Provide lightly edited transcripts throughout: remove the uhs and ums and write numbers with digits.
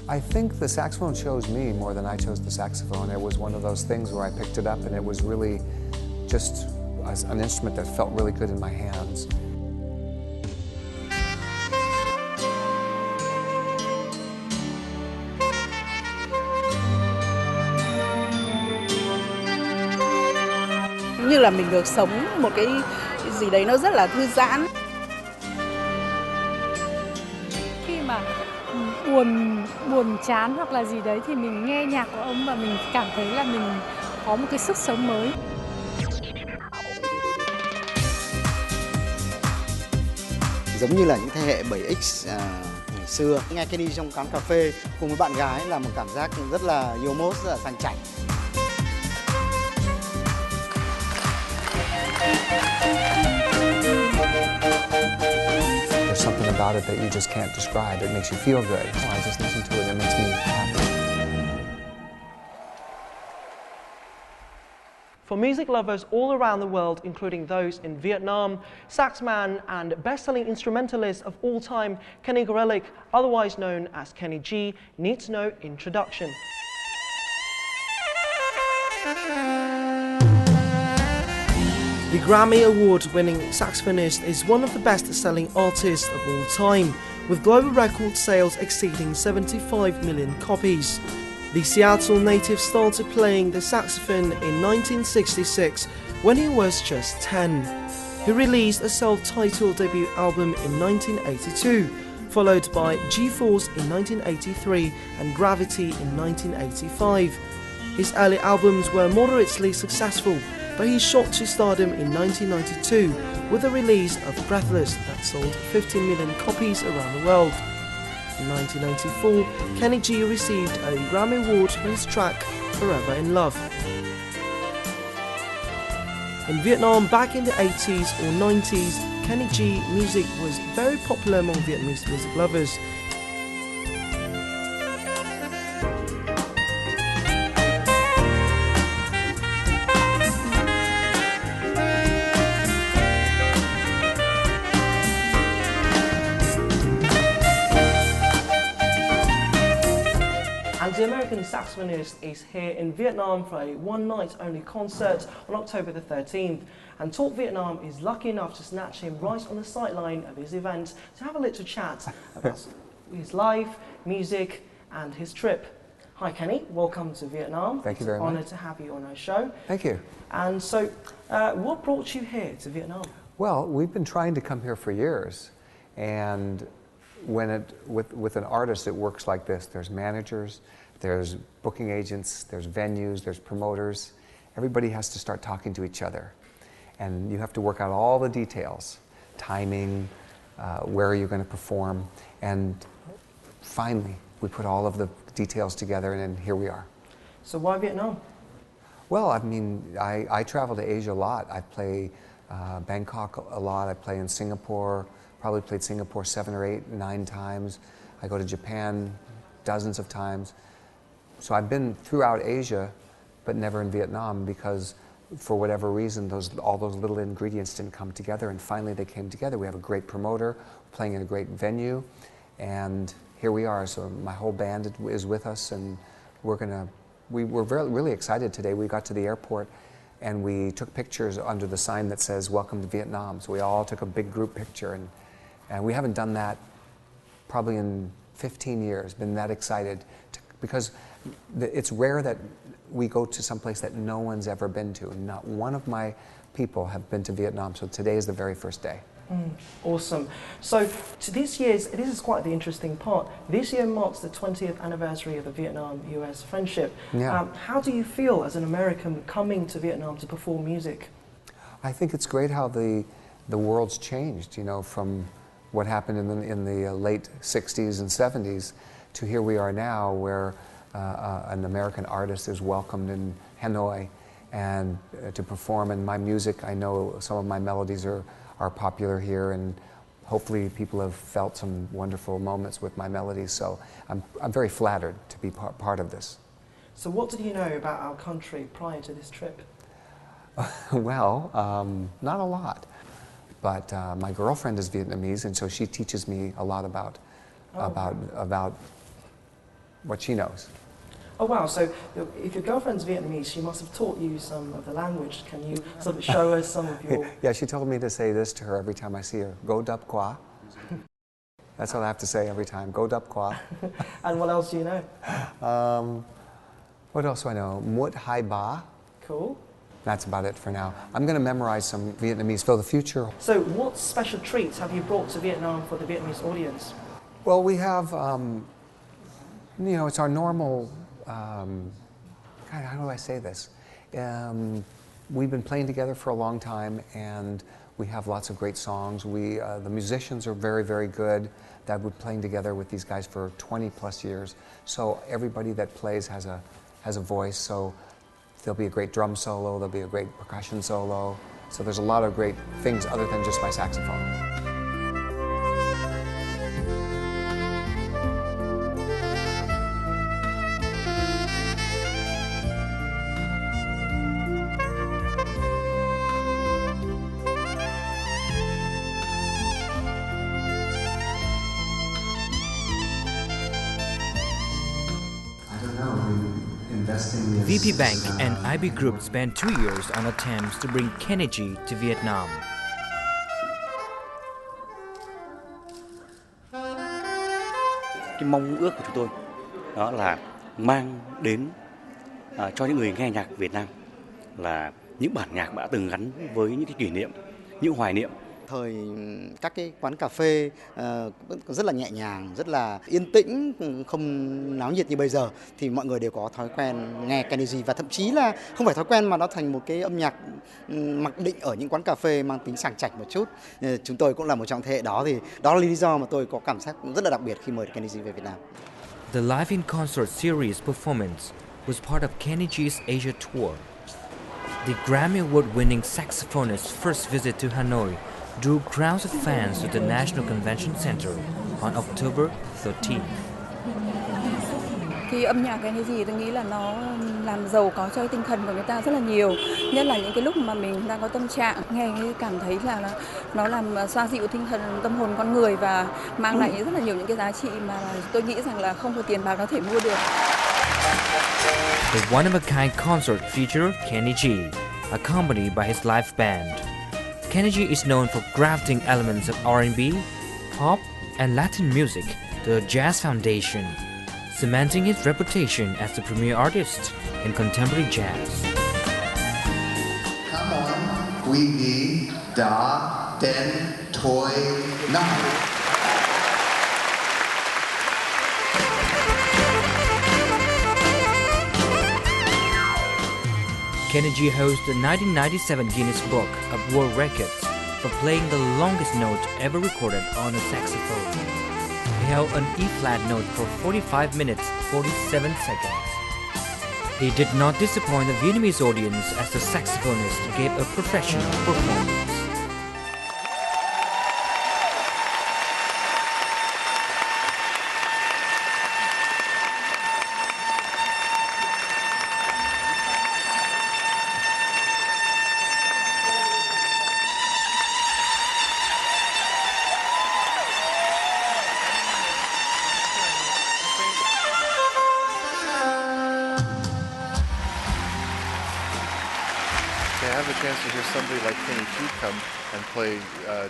I think the saxophone chose me more than I chose the saxophone. It was one of those things where I picked it up and it was really just an instrument that felt really good in my hands. Như là mình được sống một cái gì đấy nó rất là thư giãn. Khi mà buồn chán hoặc là gì đấy thì mình nghe nhạc của ông và mình cảm thấy là mình có một cái sức sống mới. Giống như là những thế hệ 7X ngày xưa, nghe Kenny trong quán cà phê cùng với bạn gái là một cảm giác rất là yêu mốt, rất là sang chảnh. There's something about it that you just can't describe. It makes you feel good. Oh, I just listen to it and it makes me happy. For music lovers all around the world, including those in Vietnam, saxman and best-selling instrumentalist of all time, Kenny Gorelick, otherwise known as Kenny G, needs no introduction. The Grammy Award-winning saxophonist is one of the best-selling artists of all time, with global record sales exceeding 75 million copies. The Seattle native started playing the saxophone in 1966 when he was just 10. He released a self-titled debut album in 1982, followed by G-Force in 1983 and Gravity in 1985. His early albums were moderately successful, but he shot to stardom in 1992 with the release of Breathless that sold 15 million copies around the world. In 1994, Kenny G received a Grammy Award for his track Forever in Love. In Vietnam back in the 80s or 90s, Kenny G music was very popular among Vietnamese music lovers. And the American saxophonist is here in Vietnam for a one-night-only concert on October the 13th. And Talk Vietnam is lucky enough to snatch him right on the sideline of his event to have a little chat about his life, music, and his trip. Hi, Kenny. Welcome to Vietnam. Thank you very much. Honoured to have you on our show. Thank you. And so, what brought you here to Vietnam? Well, we've been trying to come here for years, and with an artist it works like this. There's managers, there's booking agents, there's venues, there's promoters. Everybody has to start talking to each other, and you have to work out all the details, timing, where are you going to perform, and finally we put all of the details together, and here we are. So why Vietnam? Well, I mean, I travel to Asia a lot. I play Bangkok a lot. I play in Singapore. Probably played Singapore 7 or 8, 9 times. I go to Japan dozens of times. So I've been throughout Asia, but never in Vietnam because for whatever reason, all those little ingredients didn't come together, and finally they came together. We have a great promoter, playing in a great venue, and here we are. So my whole band is with us, and we're really excited today. We got to the airport and we took pictures under the sign that says "Welcome to Vietnam." So we all took a big group picture, and we haven't done that probably in 15 years, been that excited because it's rare that we go to some place that no one's ever been to. Not one of my people have been to Vietnam, so today is the very first day. Awesome. So this is quite the interesting part. This year marks the 20th anniversary of the Vietnam-US friendship. Yeah. How do you feel as an American coming to Vietnam to perform music? I think it's great how the world's changed, you know, from what happened in the late 60s and 70s to here we are now where an American artist is welcomed in Hanoi and to perform. And my music, I know some of my melodies are popular here, and hopefully people have felt some wonderful moments with my melodies. So I'm very flattered to be part of this. So what did you know about our country prior to this trip? Well, not a lot. But my girlfriend is Vietnamese, and so she teaches me a lot about what she knows. Oh wow, so if your girlfriend's Vietnamese, she must have taught you some of the language. Can you sort of show us some of your... Yeah, she told me to say this to her every time I see her. Go dap qua. That's what I have to say every time. Go dap qua. And what else do you know? What else do I know? Mut hai ba. Cool. That's about it for now. I'm going to memorize some Vietnamese for the future. So what special treats have you brought to Vietnam for the Vietnamese audience? Well, we have, it's our normal, God, how do I say this? We've been playing together for a long time, and we have lots of great songs. The musicians are very, very good. That we're playing together with these guys for 20 plus years. So everybody that plays has a voice. So there'll be a great drum solo, there'll be a great percussion solo. So there's a lot of great things other than just my saxophone. VP Bank and IB Group spent 2 years on attempts to bring Kenny G to Vietnam. Cái mong ước của chúng tôi đó là mang đến cho những người nghe nhạc Việt Nam là những bản nhạc đã từng gắn với những cái kỷ niệm, những hoài niệm. Thời các cái quán cà phê rất là nhẹ nhàng, rất là yên tĩnh, không náo nhiệt như bây giờ, thì mọi người đều có thói quen nghe Kenny G, và thậm chí là không phải thói quen mà nó thành một cái âm nhạc mặc định ở những quán cà phê mang tính sảng chảnh một chút. Chúng tôi cũng là một trong thế hệ đó, thì đó là lý do mà tôi có cảm giác rất là đặc biệt khi mời Kenny G về Việt Nam. The live in concert series performance was part of Kenny G's Asia tour. The Grammy Award-winning saxophonist's first visit to Hanoi drew crowds of fans to the National Convention Center on October 13th. Khi âm nhạc cái gì tôi nghĩ là nó làm giàu có cho tinh thần của người ta rất là nhiều, nhất là những cái lúc mà mình đang có tâm trạng nghe cảm thấy là nó làm xoa dịu tinh thần, tâm hồn con người và mang lại rất là nhiều những cái giá trị mà tôi nghĩ rằng là không có tiền bạc có thể mua được. The one-of-a-kind concert featured Kenny G, accompanied by his live band. Kenny G is known for grafting elements of R&B, pop, and Latin music to the jazz foundation, cementing his reputation as the premier artist in contemporary jazz. Come on, quý vị đã đến thôi nào. Kenny G holds the 1997 Guinness Book of World Records for playing the longest note ever recorded on a saxophone. He held an E-flat note for 45 minutes 47 seconds. He did not disappoint the Vietnamese audience as the saxophonist gave a professional performance. To have the chance to hear somebody like Kenny G come and play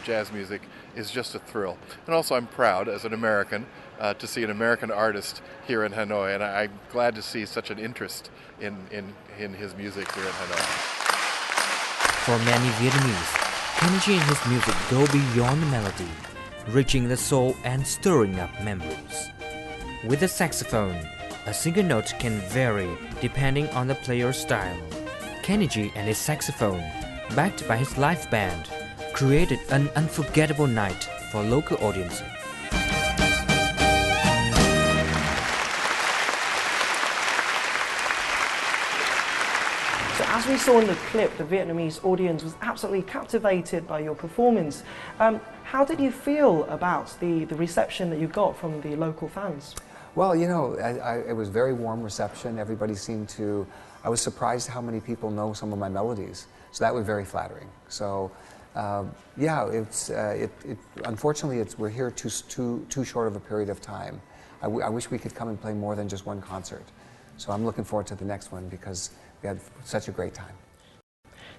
jazz music is just a thrill. And also I'm proud as an American to see an American artist here in Hanoi, and I'm glad to see such an interest in his music here in Hanoi. For many Vietnamese, Kenny G and his music go beyond the melody, reaching the soul and stirring up memories. With the saxophone, a single note can vary depending on the player's style. Kenny G and his saxophone, backed by his live band, created an unforgettable night for local audiences. So as we saw in the clip, the Vietnamese audience was absolutely captivated by your performance. How did you feel about the reception that you got from the local fans? Well, it was very warm reception. Everybody seemed to. I was surprised how many people know some of my melodies. So that was very flattering. So, unfortunately we're here too short of a period of time. I wish we could come and play more than just one concert. So I'm looking forward to the next one because we had such a great time.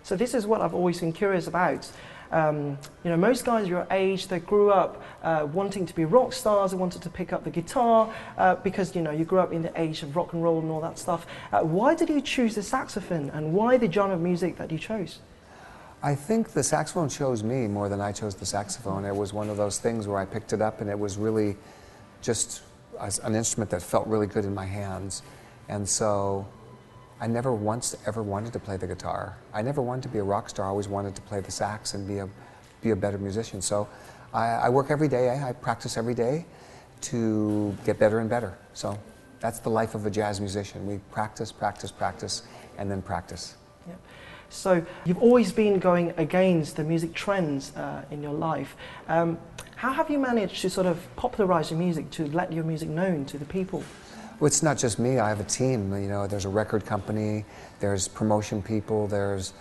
So this is what I've always been curious about. You know, most guys your age, they grew up wanting to be rock stars, they wanted to pick up the guitar because, you know, you grew up in the age of rock and roll and all that stuff. Why did you choose the saxophone, and why the genre of music that you chose? I think the saxophone chose me more than I chose the saxophone. It was one of those things where I picked it up and it was really just an instrument that felt really good in my hands. And so I never once ever wanted to play the guitar. I never wanted to be a rock star. I always wanted to play the sax and be a better musician. So I work every day. I practice every day to get better and better. So that's the life of a jazz musician. We practice, practice, practice, and then practice. Yeah. So you've always been going against the music trends in your life. How have you managed to sort of popularize your music, to let your music known to the people? Well, it's not just me. I have a team. You know, there's a record company, there's promotion people, there's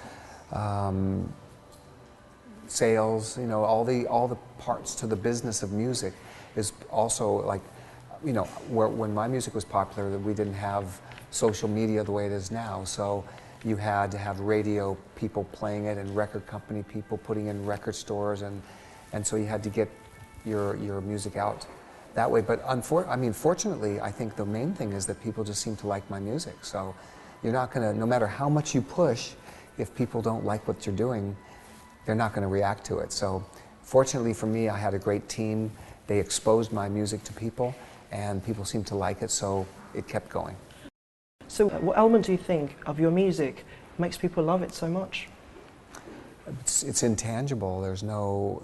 sales. You know, all the parts to the business of music is also like, you know, when my music was popular, we didn't have social media the way it is now. So you had to have radio people playing it and record company people putting in record stores, and so you had to get your music out that way. But fortunately, I think the main thing is that people just seem to like my music. So you're not going to, no matter how much you push, if people don't like what you're doing, they're not going to react to it. So fortunately for me, I had a great team. They exposed my music to people, and people seemed to like it, so it kept going. So what element do you think of your music makes people love it so much? It's intangible. There's no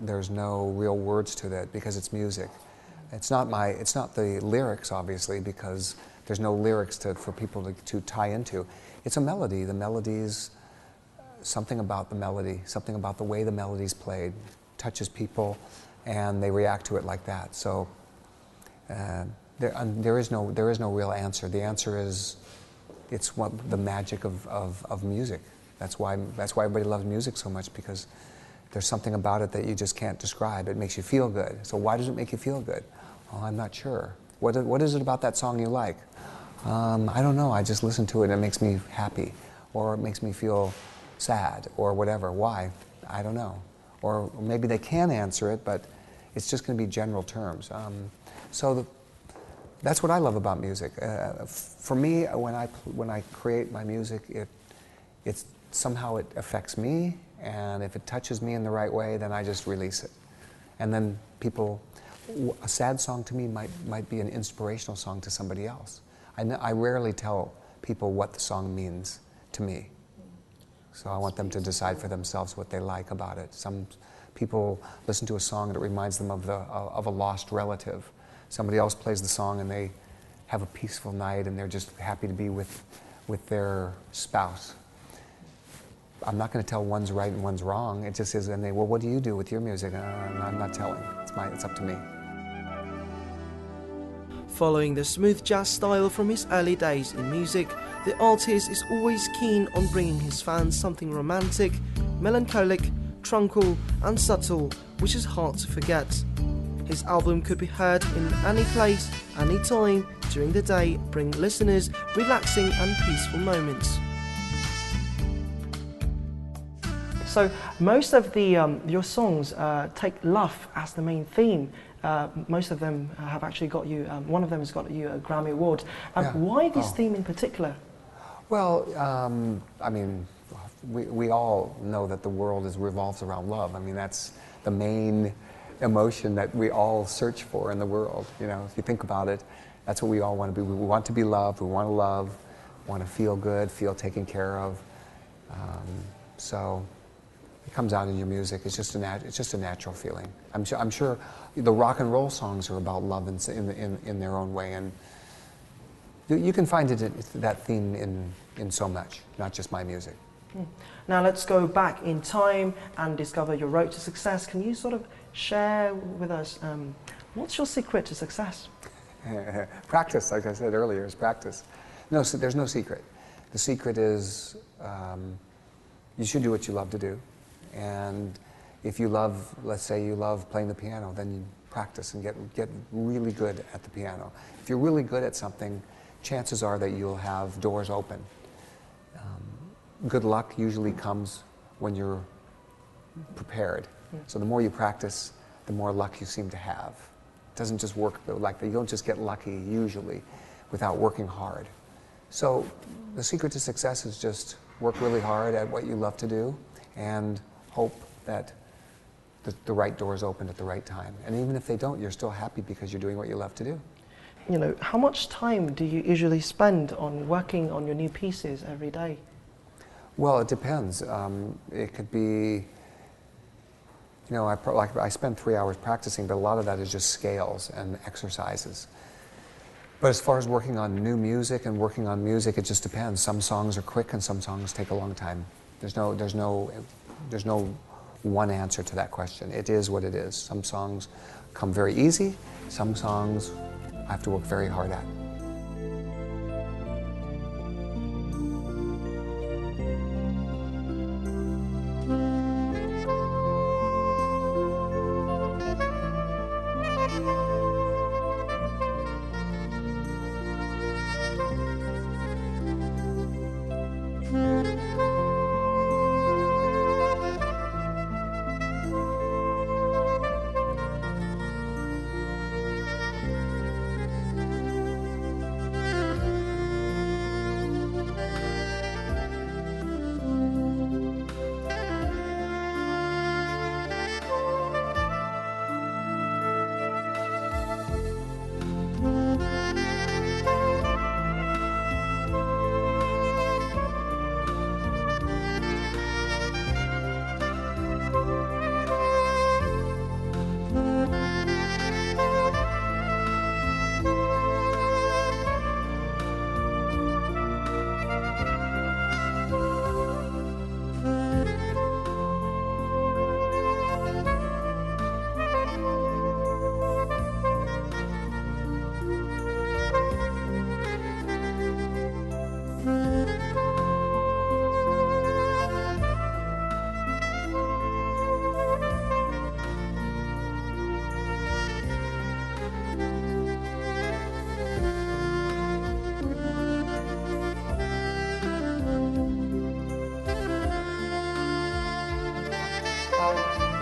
real words to that because it's music. It's not the lyrics, obviously, because there's no lyrics for people to tie into. It's a melody. The melody's something about the melody, something about the way the melody's played, touches people, and they react to it like that. So there is no real answer. The answer is it's the magic of music. That's why everybody loves music so much, because there's something about it that you just can't describe. It makes you feel good. So why does it make you feel good? Oh, I'm not sure. What is it about that song you like? I don't know. I just listen to it and it makes me happy, or it makes me feel sad, or whatever. Why? I don't know. Or maybe they can answer it, but it's just going to be general terms. That's what I love about music. For me, when I create my music, it somehow it affects me, and if it touches me in the right way, then I just release it. And then a sad song to me might be an inspirational song to somebody else. I rarely tell people what the song means to me. So I want them to decide for themselves what they like about it. Some people listen to a song and it reminds them of a lost relative. Somebody else plays the song and they have a peaceful night and they're just happy to be with their spouse. I'm not going to tell one's right and one's wrong. It just is, and well, what do you do with your music? I'm not telling. It's up to me. Following the smooth jazz style from his early days in music, the artist is always keen on bringing his fans something romantic, melancholic, tranquil and subtle, which is hard to forget. His album could be heard in any place, any time, during the day, bring listeners relaxing and peaceful moments. So most of your songs take love as the main theme. Most of them have actually got you, one of them has got you a Grammy Award. Why this theme in particular? Well, I mean, we all know that the world revolves around love. I mean, that's the main emotion that we all search for in the world. You know, if you think about it, that's what we all want to be. We want to be loved, we want to love, want to feel good, feel taken care of. So it comes out in your music. It's just a natural feeling. I'm sure the rock and roll songs are about love in their own way, and you can find that theme in so much, not just my music. Now let's go back in time and discover your road to success. Can you sort of share with us what's your secret to success? Practice, like I said earlier, is practice. No, so there's no secret. The secret is you should do what you love to do. And if you love, let's say you love playing the piano, then practice and get really good at the piano. If you're really good at something, chances are that you'll have doors open. Good luck usually comes when you're prepared. So the more you practice, the more luck you seem to have. It doesn't just work like that. You don't just get lucky usually without working hard. So the secret to success is just work really hard at what you love to do and hope that the right doors open at the right time. And even if they don't, you're still happy because you're doing what you love to do. You know, how much time do you usually spend on working on your new pieces every day? Well, it depends. It could be, you know, I spend 3 hours practicing, but a lot of that is just scales and exercises. But as far as working on new music and working on music, it just depends. Some songs are quick and some songs take a long time. There's no one answer to that question. It is what it is. Some songs come very easy. Some songs I have to work very hard at.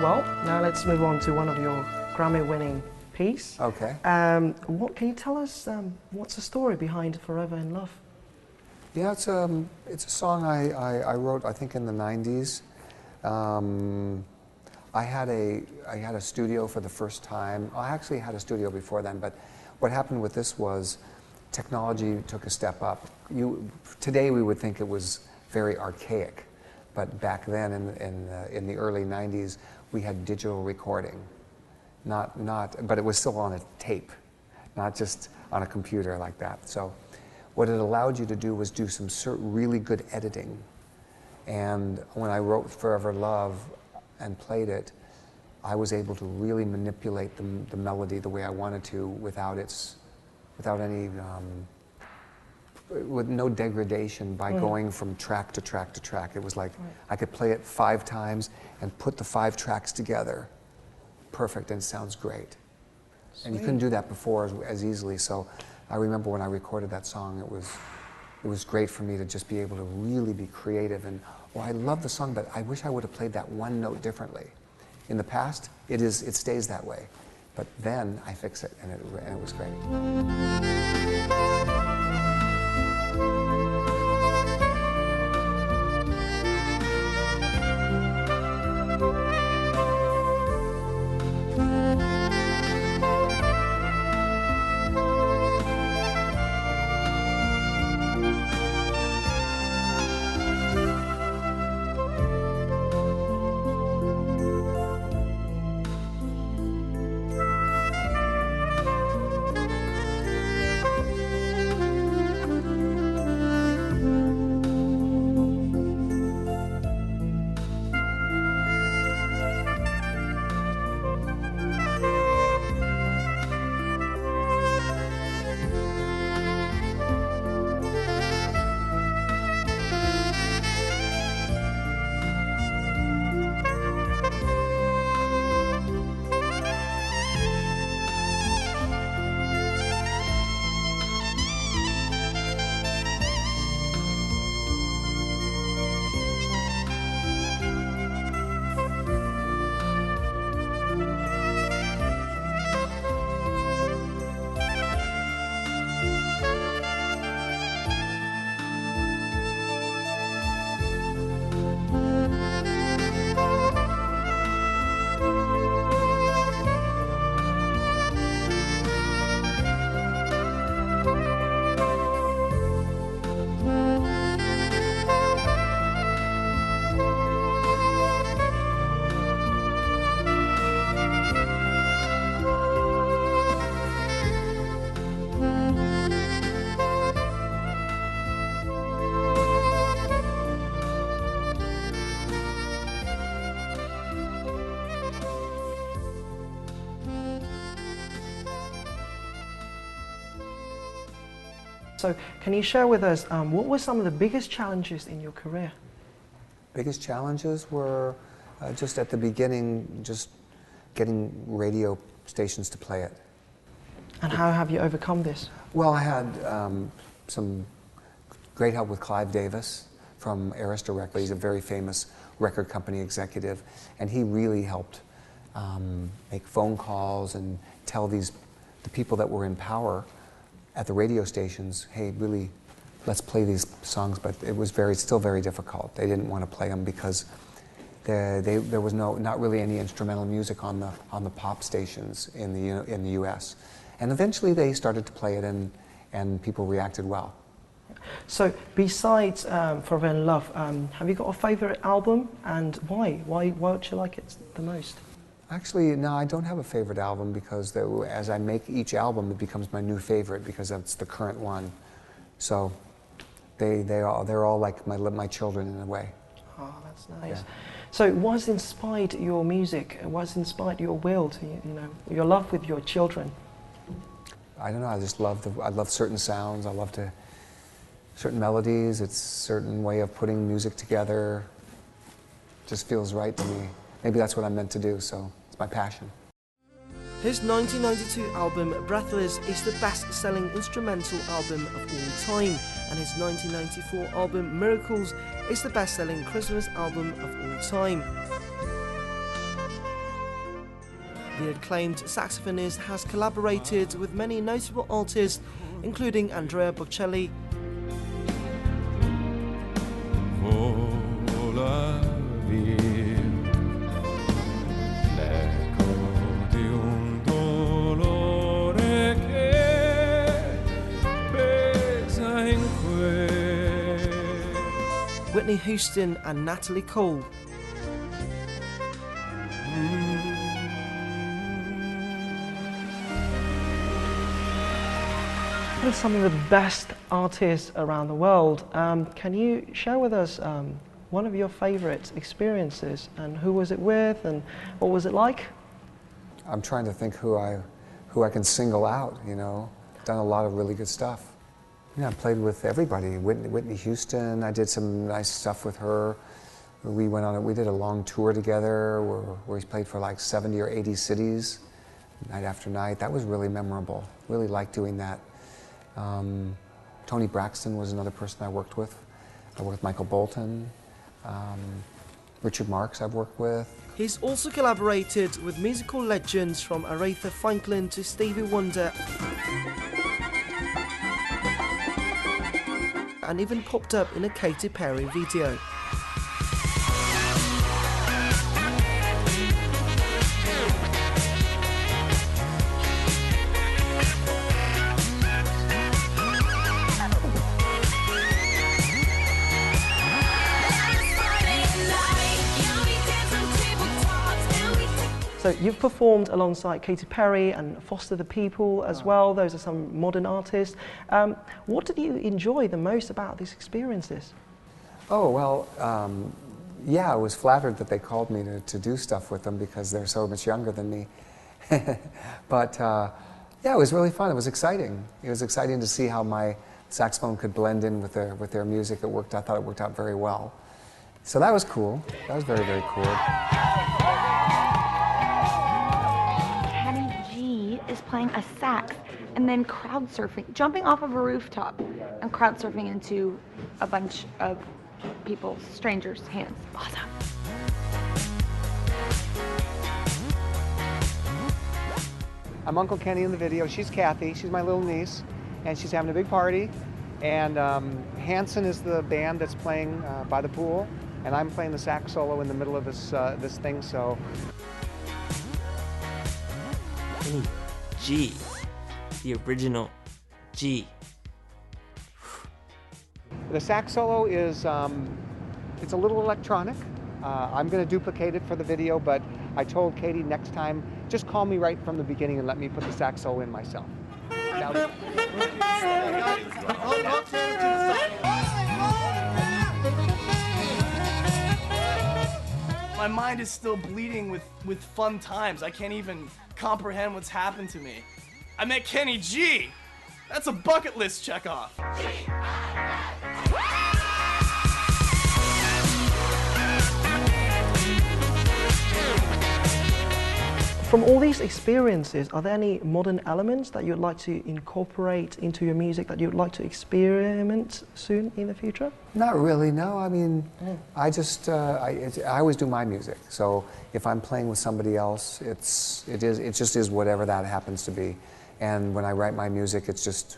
Well, now let's move on to one of your Grammy-winning piece. Okay. What can you tell us? What's the story behind "Forever in Love"? Yeah, it's a song I wrote, I think, in the '90s. I had a studio for the first time. I actually had a studio before then, but what happened with this was technology took a step up. Today we would think it was very archaic, but back then in the early '90s we had digital recording, but it was still on a tape, not just on a computer like that. So what it allowed you to do was do some really good editing. And when I wrote "Forever Love" and played it, I was able to really manipulate the melody the way I wanted to with no degradation by going from track to track to track. It was like I could play it 5 times and put the 5 tracks together. Perfect, and it sounds great. Sweet. And you couldn't do that before as easily. So I remember when I recorded that song, it was great for me to just be able to really be creative. And I love the song, but I wish I would have played that one note differently. In the past, it stays that way. But then I fix it, and it was great. So can you share with us what were some of the biggest challenges in your career? Biggest challenges were just at the beginning, just getting radio stations to play it. And how have you overcome this? Well, I had some great help with Clive Davis from Arista Records. He's a very famous record company executive, and he really helped make phone calls and tell the people that were in power at the radio stations, hey, really, let's play these songs. But it was still very difficult. They didn't want to play them because there was not really any instrumental music on the pop stations in the U.S. And eventually they started to play it, and people reacted well. So besides Forever in Love, have you got a favorite album, and why? Why do you like it the most? Actually, no, I don't have a favorite album, because as I make each album, it becomes my new favorite because that's the current one. So they're all like my children in a way. Oh, that's nice. Yeah. So what's inspired your music? What's inspired your will to, your love with your children? I don't know, I just love certain sounds, I love certain melodies, it's a certain way of putting music together. Just feels right to me. Maybe that's what I'm meant to do, so it's my passion. His 1992 album Breathless is the best-selling instrumental album of all time, and his 1994 album Miracles is the best-selling Christmas album of all time. The acclaimed saxophonist has collaborated with many notable artists, including Andrea Bocelli, Whitney Houston and Natalie Cole. What are some of the best artists around the world? Can you share with us one of your favorite experiences, and who was it with, and what was it like? I'm trying to think who I can single out, Done a lot of really good stuff. I played with everybody. Whitney Houston, I did some nice stuff with her. We did a long tour together where we played for like 70 or 80 cities, night after night. That was really memorable. Really liked doing that. Tony Braxton was another person I worked with. I worked with Michael Bolton. Richard Marx I've worked with. He's also collaborated with musical legends from Aretha Franklin to Stevie Wonder, and even popped up in a Katy Perry video. So you've performed alongside Katy Perry and Foster the People as well. Those are some modern artists. What did you enjoy the most about these experiences? Oh, well, yeah, I was flattered that they called me to do stuff with them because they're so much younger than me. But yeah, it was really fun. It was exciting. It was exciting to see how my saxophone could blend in with their music. I thought it worked out very well. So that was cool. That was very, very cool. Is playing a sax and then crowd surfing, jumping off of a rooftop and crowd surfing into a bunch of people, strangers' hands. Awesome. I'm Uncle Kenny in the video. She's Kathy. She's my little niece, and she's having a big party. And Hanson is the band that's playing by the pool, and I'm playing the sax solo in the middle of this thing. So. G, the original G. The sax solo is, it's a little electronic. I'm going to duplicate it for the video, but I told Katie next time, just call me right from the beginning and let me put the sax solo in myself. My mind is still bleeding with fun times. I can't even comprehend what's happened to me. I met Kenny G. That's a bucket list check off. From all these experiences, are there any modern elements that you'd like to incorporate into your music that you'd like to experiment soon in the future? Not really, no. I mean, I just, I always do my music. So if I'm playing with somebody else, it just is whatever that happens to be. And when I write my music, it's just,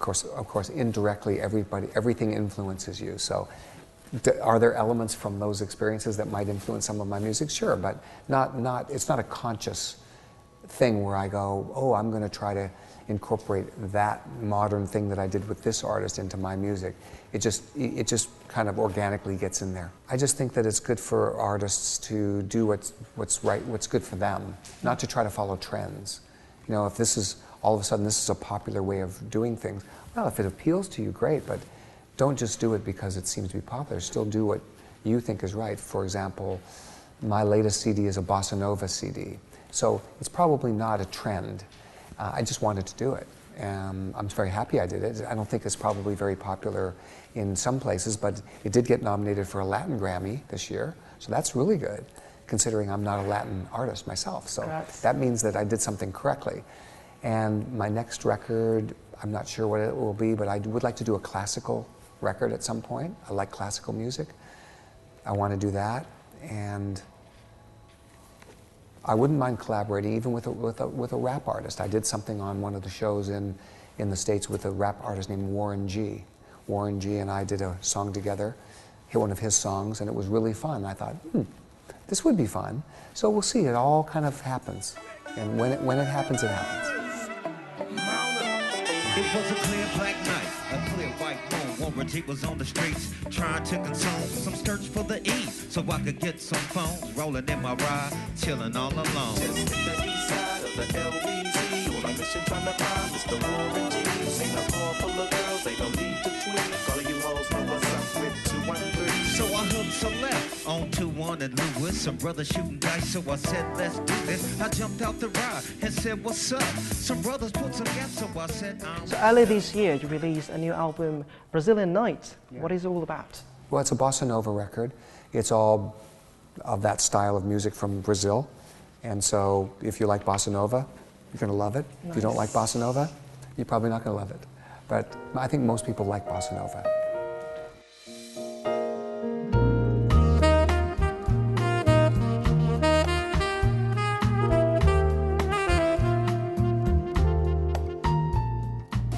of course, indirectly, everything influences you. So are there elements from those experiences that might influence some of my music? Sure, but it's not a conscious thing where I go, oh, I'm going to try to incorporate that modern thing that I did with this artist into my music. It just kind of organically gets in there. I just think that it's good for artists to do what's right, what's good for them, not to try to follow trends. You know, if this is, all of a sudden, this is a popular way of doing things, well, if it appeals to you, great, but don't just do it because it seems to be popular. Still do what you think is right. For example, my latest CD is a bossa nova CD. So it's probably not a trend. I just wanted to do it. I'm very happy I did it. I don't think it's probably very popular in some places, but it did get nominated for a Latin Grammy this year. So that's really good, considering I'm not a Latin artist myself. So that means that I did something correctly. And my next record, I'm not sure what it will be, but I would like to do a classical record at some point. I like classical music. I want to do that, and I wouldn't mind collaborating even with a rap artist. I did something on one of the shows in the States with a rap artist named Warren G. Warren G and I did a song together, hit one of his songs, and it was really fun. I thought, this would be fun. So we'll see. It all kind of happens, and when it happens, it happens. It was a clear black night, a clear white moon. Warren G was on the streets trying to consume some skirts for the E, so I could get some phones. Rolling in my ride, chilling all alone. Just hit the east side of the LBC. On a mission trying to find Mr. Warren G. Ain't a car full of girls, ain't no need to tweet. All of you hoes know what's up with 213. So I hooked a left on 21 and Lewis. Some brothers shooting dice, so I said, let's do this. I jumped out the ride and said, what's up? Some brothers put some gas, so I said, So earlier this year, you released a new album, Brazilian Night. Yeah. What is it all about? Well, it's a bossa nova record. It's all of that style of music from Brazil. And so if you like bossa nova, you're going to love it. Nice. If you don't like bossa nova, you're probably not going to love it. But I think most people like bossa nova.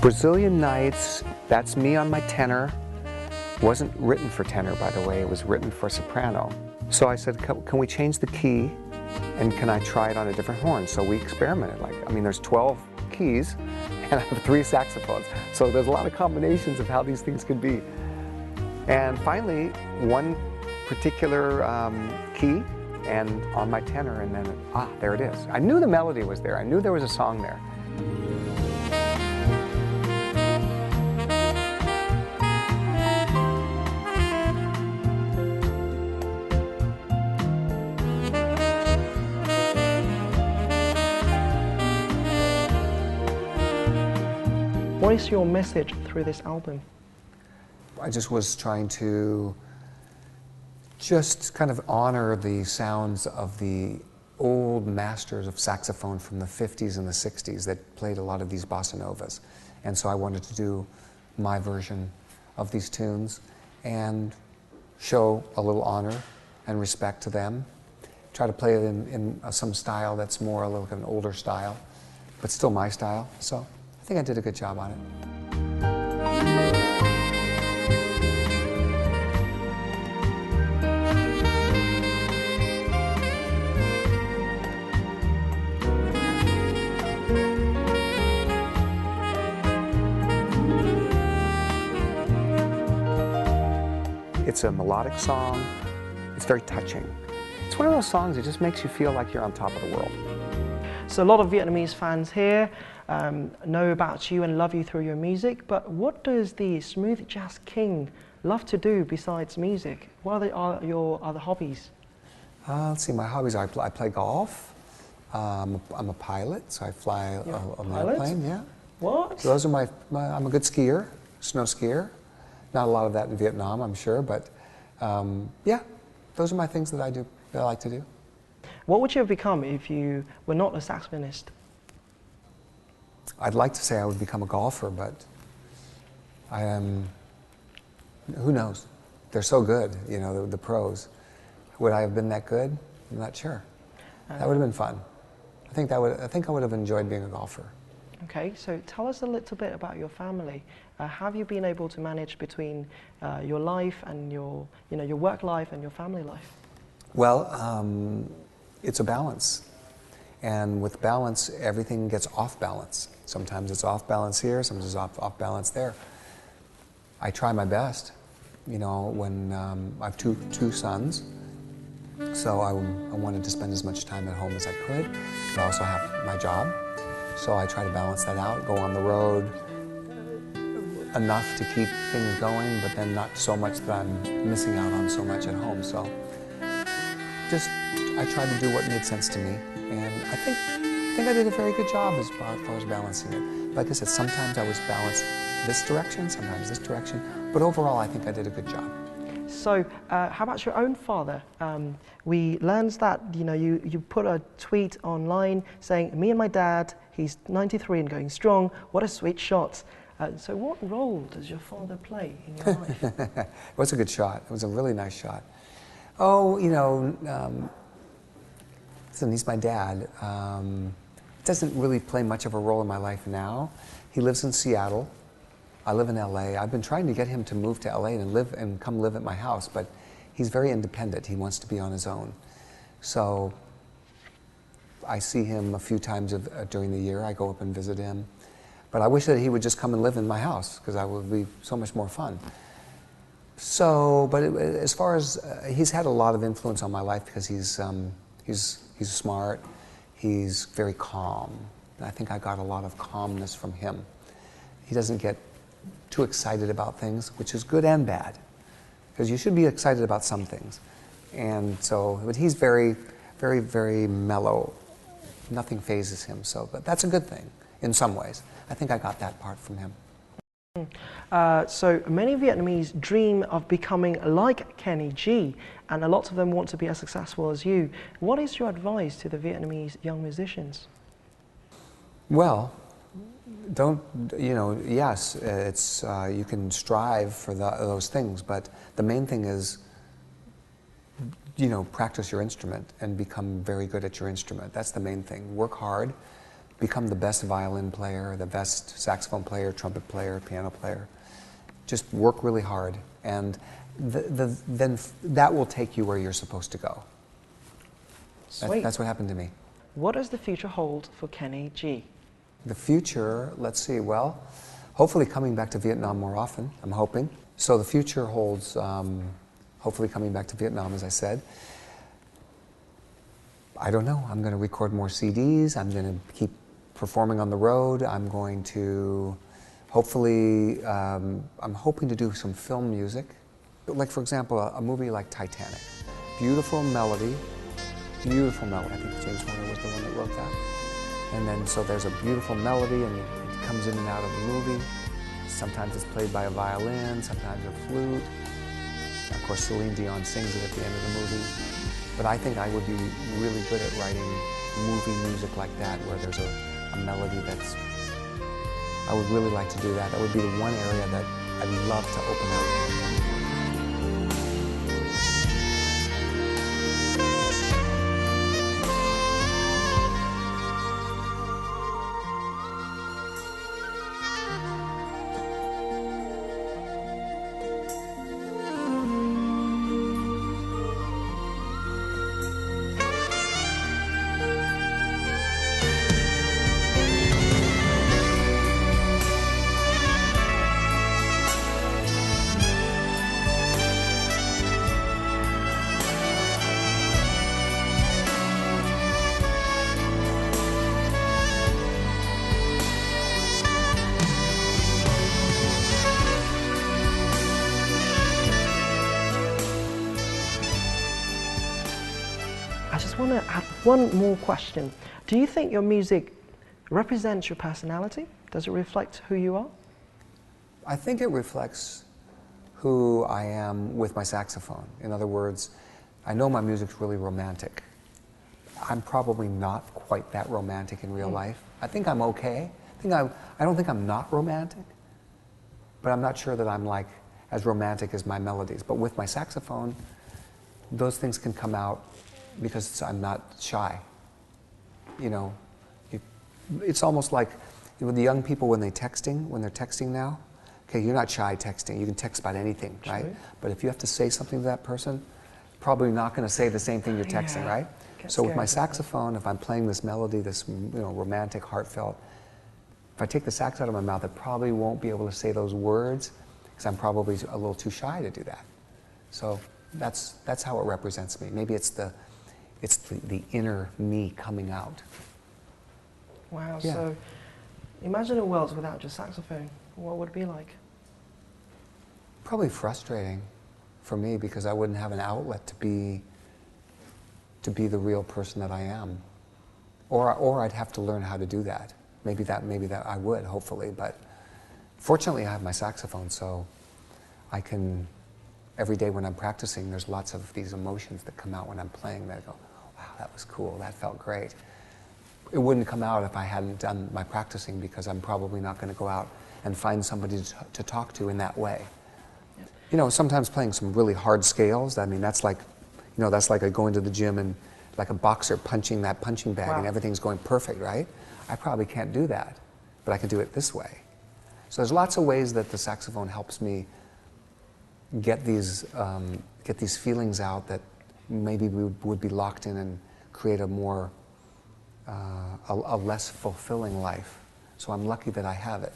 Brazilian Nights, that's me on my tenor. Wasn't written for tenor, by the way, it was written for soprano. So I said, can we change the key, and can I try it on a different horn? So we experimented. There's 12 keys, and I have 3 saxophones. So there's a lot of combinations of how these things could be. And finally, one particular key, and on my tenor, and then, there it is. I knew the melody was there. I knew there was a song there. What is your message through this album? I just was trying to just kind of honor the sounds of the old masters of saxophone from the 50s and the 60s that played a lot of these bossa novas. And so I wanted to do my version of these tunes and show a little honor and respect to them. Try to play it in some style that's more a little kind of an older style, but still my style. So I think I did a good job on it. It's a melodic song. It's very touching. It's one of those songs that just makes you feel like you're on top of the world. So a lot of Vietnamese fans here know about you and love you through your music, but what does the smooth jazz king love to do besides music? What are your other hobbies? Let's see, my hobbies are I play golf. I'm a pilot, so I fly an airplane, yeah. What? So those are I'm a good skier, snow skier. Not a lot of that in Vietnam, I'm sure, but yeah, those are my things that I like to do. What would you have become if you were not a saxophonist? I'd like to say I would become a golfer, but I am, who knows? They're so good, you know, the pros. Would I have been that good? I'm not sure. That would have been fun. I think I would have enjoyed being a golfer. Okay, so tell us a little bit about your family. Have you been able to manage between your life and your work life and your family life? Well, it's a balance. And with balance, everything gets off balance. Sometimes it's off balance here, sometimes it's off balance there. I try my best. You know, when I have two sons, so I wanted to spend as much time at home as I could. I also have my job, so I try to balance that out, go on the road enough to keep things going, but then not so much that I'm missing out on so much at home. So just, I tried to do what made sense to me, and I think I did a very good job as far as balancing it. Like I said, sometimes I was balanced this direction, sometimes this direction, but overall I think I did a good job. So, how about your own father? We learned that you put a tweet online saying, "Me and my dad, he's 93 and going strong. What a sweet shot." So, what role does your father play in your life? It was a good shot. It was a really nice shot. Oh, you know, listen, he's my dad. Doesn't really play much of a role in my life now. He lives in Seattle. I live in LA. I've been trying to get him to move to LA and come live at my house, but he's very independent. He wants to be on his own. So I see him a few times during the year. I go up and visit him. But I wish that he would just come and live in my house, because that would be so much more fun. So, but as far as, he's had a lot of influence on my life because he's smart, he's very calm. And I think I got a lot of calmness from him. He doesn't get too excited about things, which is good and bad, because you should be excited about some things. And so, but he's very, very, very mellow. Nothing phases him, so, but that's a good thing in some ways. I think I got that part from him. So many Vietnamese dream of becoming like Kenny G, and a lot of them want to be as successful as you. What is your advice to the Vietnamese young musicians? Well, yes, it's, you can strive for those things, but the main thing is, practice your instrument and become very good at your instrument. That's the main thing. Work hard, become the best violin player, the best saxophone player, trumpet player, piano player. Just work really hard, and then that will take you where you're supposed to go. That's what happened to me. What does the future hold for Kenny G? The future, let's see, well, hopefully coming back to Vietnam more often, I'm hoping. So the future holds, hopefully coming back to Vietnam, as I said. I don't know, I'm going to record more CDs, I'm going to keep performing on the road, I'm going to hopefully, I'm hoping to do some film music. Like, for example, a movie like Titanic. Beautiful melody, I think James Horner was the one that wrote that. And then, so there's a beautiful melody and it comes in and out of the movie. Sometimes it's played by a violin, sometimes a flute. Of course, Celine Dion sings it at the end of the movie. But I think I would be really good at writing movie music like that, where there's a melody that's, I would really like to do that. That would be the one area that I'd love to open up. I just want to add one more question. Do you think your music represents your personality? Does it reflect who you are? I think it reflects who I am with my saxophone. In other words, I know my music's really romantic. I'm probably not quite that romantic in real life. I think I'm okay. I don't think I'm not romantic, but I'm not sure that I'm like as romantic as my melodies. But with my saxophone, those things can come out because I'm not shy. You know, it's almost like with the young people when they're texting now, okay, you're not shy texting. You can text about anything, right? But if you have to say something to that person, probably not going to say the same thing you're texting, right? So with my saxophone, if I'm playing this melody, this romantic, heartfelt, if I take the sax out of my mouth, I probably won't be able to say those words because I'm probably a little too shy to do that. So that's how it represents me. Maybe it's the inner me coming out. Wow. Yeah. So imagine a world without your saxophone. What would it be like? Probably frustrating for me because I wouldn't have an outlet to be the real person that I am, or I'd have to learn how to do that. Maybe that I would, hopefully, but fortunately I have my saxophone, so I can, every day when I'm practicing, there's lots of these emotions that come out when I'm playing that I go, wow, that was cool, that felt great. It wouldn't come out if I hadn't done my practicing because I'm probably not going to go out and find somebody to talk to in that way. You know, sometimes playing some really hard scales, I mean, that's like, you know, that's like going to the gym and like a boxer punching that punching bag and everything's going perfect, right? I probably can't do that, but I can do it this way. So there's lots of ways that the saxophone helps me get these feelings out that maybe we would be locked in and create a more, a less fulfilling life. So I'm lucky that I have it.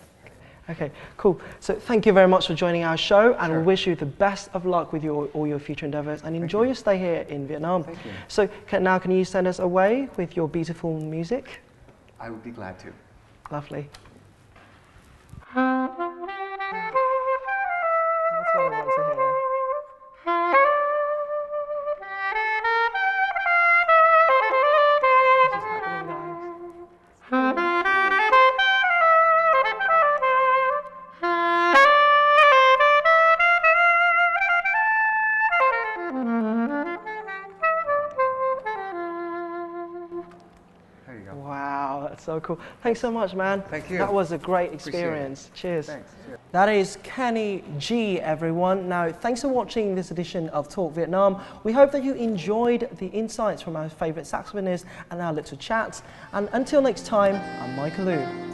Okay, cool. So thank you very much for joining our show, and we wish you the best of luck with all your future endeavors, and enjoy your stay here in Vietnam. Thank you. So now can you send us away with your beautiful music? I would be glad to. Lovely. That's what I want to hear. This is happening, guys. There you go. Wow, that's so cool. Thanks so much, man. Thank you. That was a great experience. Cheers. Thanks. That is Kenny G, everyone. Now, thanks for watching this edition of Talk Vietnam. We hope that you enjoyed the insights from our favourite saxophonist and our little chat. And until next time, I'm Michael Liu.